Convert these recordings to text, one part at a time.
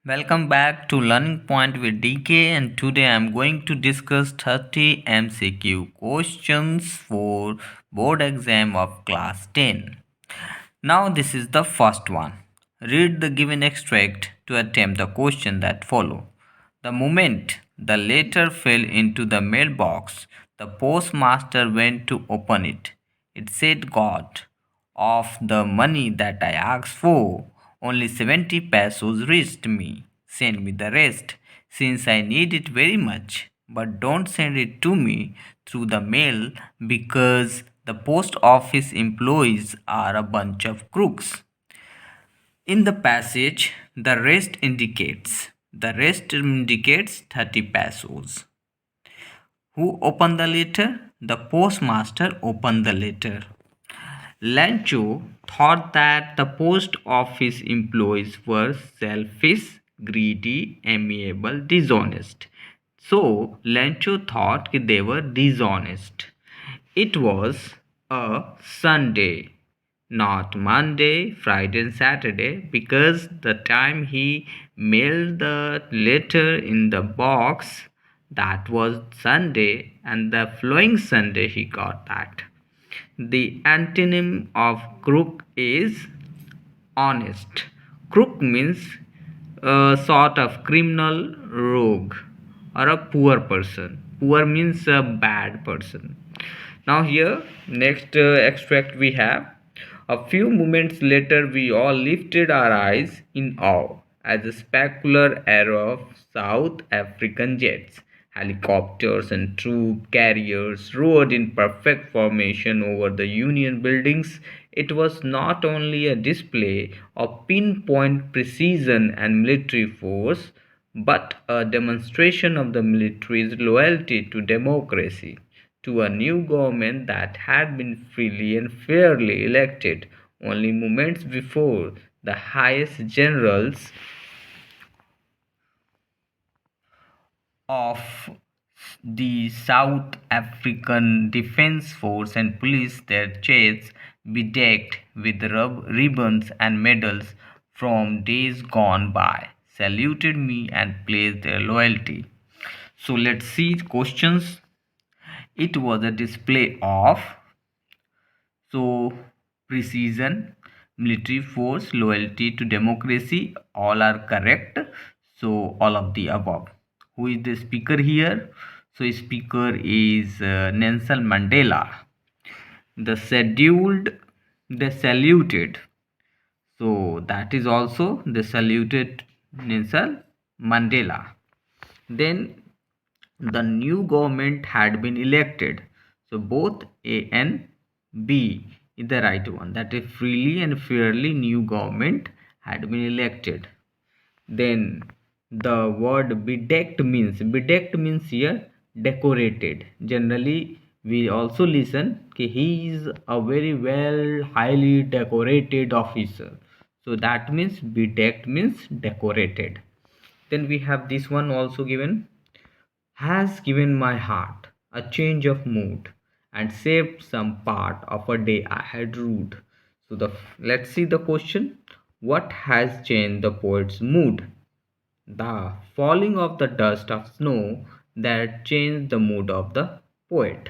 Welcome back to Learning Point with DK, and today I'm going to discuss 30 MCQ questions for board exam of class 10. Now this is the first one. Read the given extract to attempt the question that follow. The moment the letter fell into the mailbox, the postmaster went to open it. It said, God, of the money that I asked for, only 70 pesos reached me. Send me the rest, since I need it very much. But don't send it to me through the mail because the post office employees are a bunch of crooks. In the passage, the rest indicates 30 pesos. Who opened the letter? The postmaster opened the letter. Lancho thought that the post office employees were selfish, greedy, amiable, dishonest. So Lancho thought they were dishonest. It was a Sunday, not Monday, Friday, and Saturday, because the time he mailed the letter in the box, that was Sunday, and the following Sunday he got that. The antonym of crook is honest. Crook means a sort of criminal rogue or a poor person. Poor means a bad person. Now here, next extract we have. A few moments later, we all lifted our eyes in awe as a specular array of South African jets, helicopters, and troop carriers roared in perfect formation over the Union buildings. It was not only a display of pinpoint precision and military force, but a demonstration of the military's loyalty to democracy, to a new government that had been freely and fairly elected only moments before. The highest generals of the South African Defence Force and Police, their chests bedecked with ribbons and medals from days gone by, saluted me and pledged their loyalty. So let's see questions. It was a display of precision, military force, loyalty to democracy, all are correct. So all of the above. Who is the speaker here? So speaker is Nelson Mandela. The scheduled, the saluted. So that is also the saluted Nelson Mandela. Then the new government had been elected. So both A and B is the right one. That is freely and fairly new government had been elected. Then the word bedecked means here decorated. Generally we also listen कि he is a very well highly decorated officer. So that means bedecked means decorated. Then we have this one also given, has given my heart a change of mood and saved some part of a day I had rued. So let's see the question. What has changed the poet's mood? The falling of the dust of snow that changed the mood of the poet.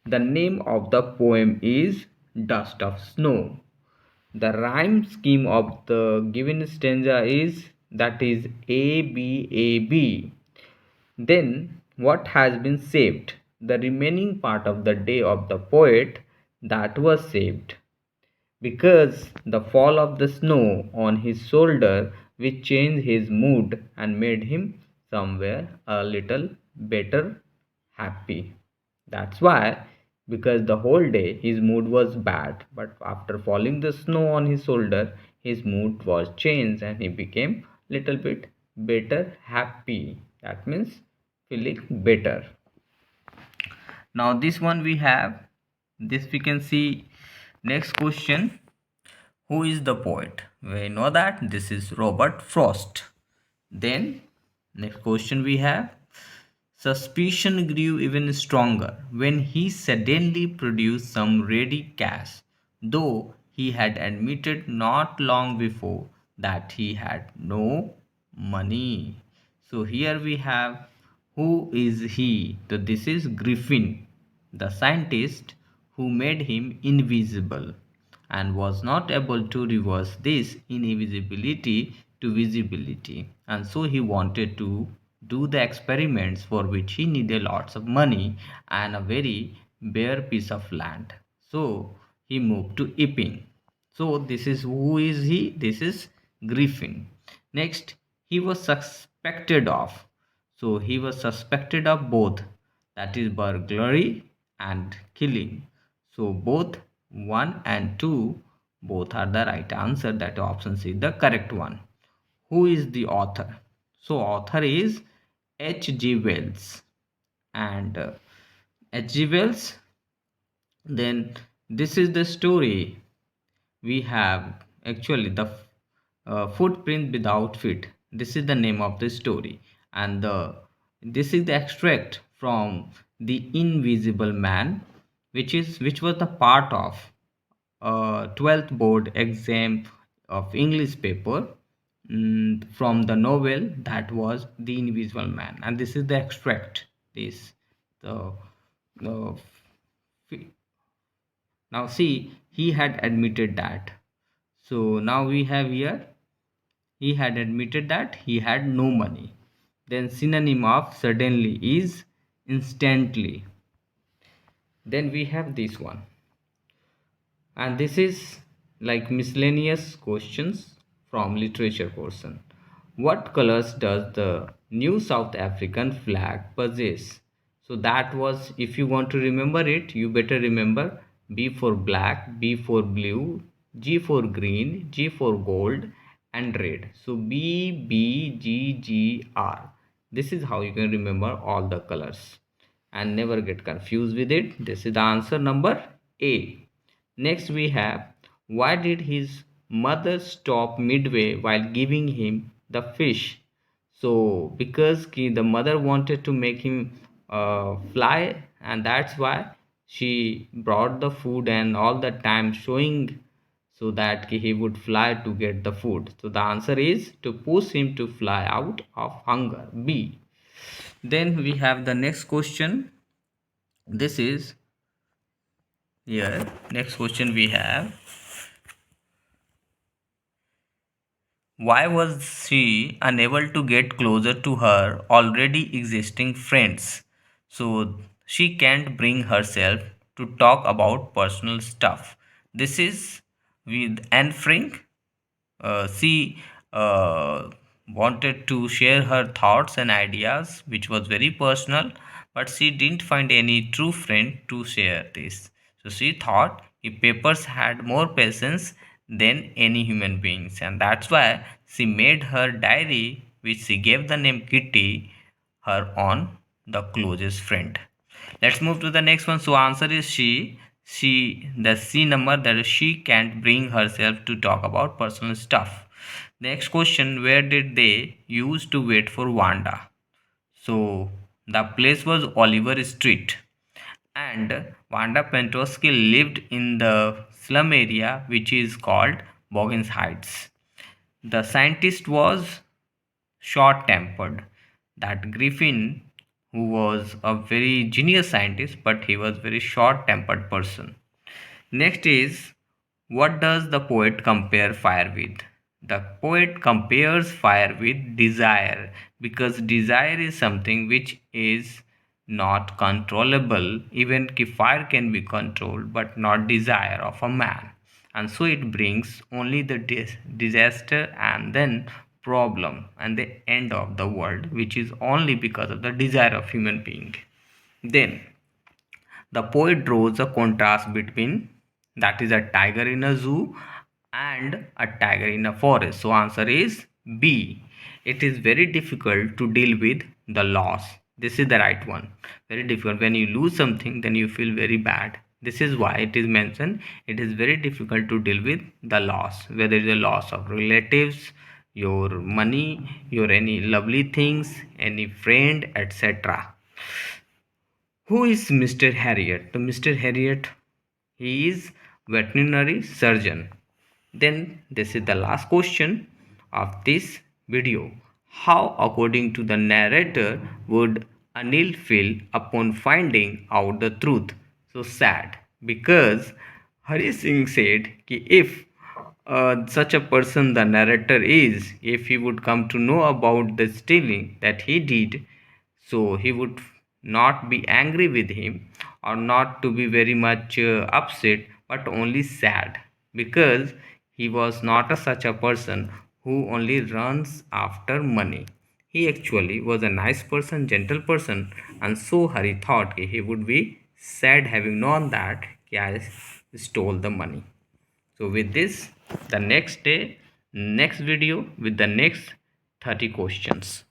The name of the poem is Dust of Snow. The rhyme scheme of the given stanza is, that is A B A B. Then what has been saved? The remaining part of the day of the poet that was saved, because the fall of the snow on his shoulder which changed his mood and made him somewhere a little better happy. That's why, because the whole day his mood was bad, but after falling the snow on his shoulder, his mood was changed and he became little bit better happy. That means feeling better. Now this one we have, this we can see. Next question, who is the poet? We know that this is Robert Frost. Then next question we have, suspicion grew even stronger when he suddenly produced some ready cash, though he had admitted not long before that he had no money. So here we have, who is he? So this is Griffin, the scientist who made him invisible and was not able to reverse this invisibility to visibility. And so he wanted to do the experiments for which he needed lots of money and a very bare piece of land. So he moved to Epping. So this is, who is he? This is Griffin. Next, he was suspected of. So he was suspected of both, that is burglary and killing. So both 1 and 2 both are the right answer. That option C is the correct one. Who is the author? So author is H.G. Wells, and H.G. Wells. Then this is the story we have, actually the footprint without feet. This is the name of the story, and this is the extract from the Invisible Man, which was the part of 12th board exam of English paper, from the novel that was The Invisible Man, and this is the extract. This the uh, now see, he had admitted that. So now we have here, he had admitted that he had no money. Then synonym of suddenly is instantly. Then we have this one. And this is like miscellaneous questions from literature portion. What colors does the new South African flag possess? So that was, if you want to remember it, you better remember B for black, B for blue, G for green, G for gold, and red. So B, B, G, G, R. This is how you can remember all the colors and never get confused with it. This is the answer number A. Next we have, why did his mother stop midway while giving him the fish? So because the mother wanted to make him fly, and that's why she brought the food and all the time showing so that he would fly to get the food. So the answer is to push him to fly out of hunger. B. Then we have the next question. This is here. Next question we have, why was she unable to get closer to her already existing friends? So she can't bring herself to talk about personal stuff. This is with Anne Frank. She wanted to share her thoughts and ideas, which was very personal, but she didn't find any true friend to share this. So she thought if papers had more patience than any human beings, and that's why she made her diary, which she gave the name Kitty, her on the closest friend. Let's move to the next one. So answer is she. The C number, that is she can't bring herself to talk about personal stuff. Next question, where did they used to wait for Wanda? So the place was Oliver Street, and Wanda Pentoski lived in the slum area which is called Boggins Heights. The scientist was short tempered. That Griffin, who was a very genius scientist, but he was very short tempered person. Next is, what does the poet compare fire with? The poet compares fire with desire, because desire is something which is not controllable. Even if fire can be controlled, but not desire of a man. And so it brings only the disaster and then problem and the end of the world, which is only because of the desire of human being. Then the poet draws a contrast between, that is a tiger in a zoo and a tiger in a forest. So answer is B. It is very difficult to deal with the loss. This is the right one. Very difficult. When you lose something, then you feel very bad. This is why it is mentioned. It is very difficult to deal with the loss, whether it is a loss of relatives, your money, your any lovely things, any friend, etc. Who is Mr. Harriet? The Mr. Harriet, he is veterinary surgeon. Then this is the last question of this video. How, according to the narrator, would Anil feel upon finding out the truth? So sad, because Hari Singh said कि if such a person the narrator is, if he would come to know about the stealing that he did, so he would not be angry with him or not to be very much upset, but only sad, because he was not such a person who only runs after money. He actually was a nice person, gentle person, and so Hari thought he would be sad having known that I stole the money. So with this, the next day, next video with the next 30 questions.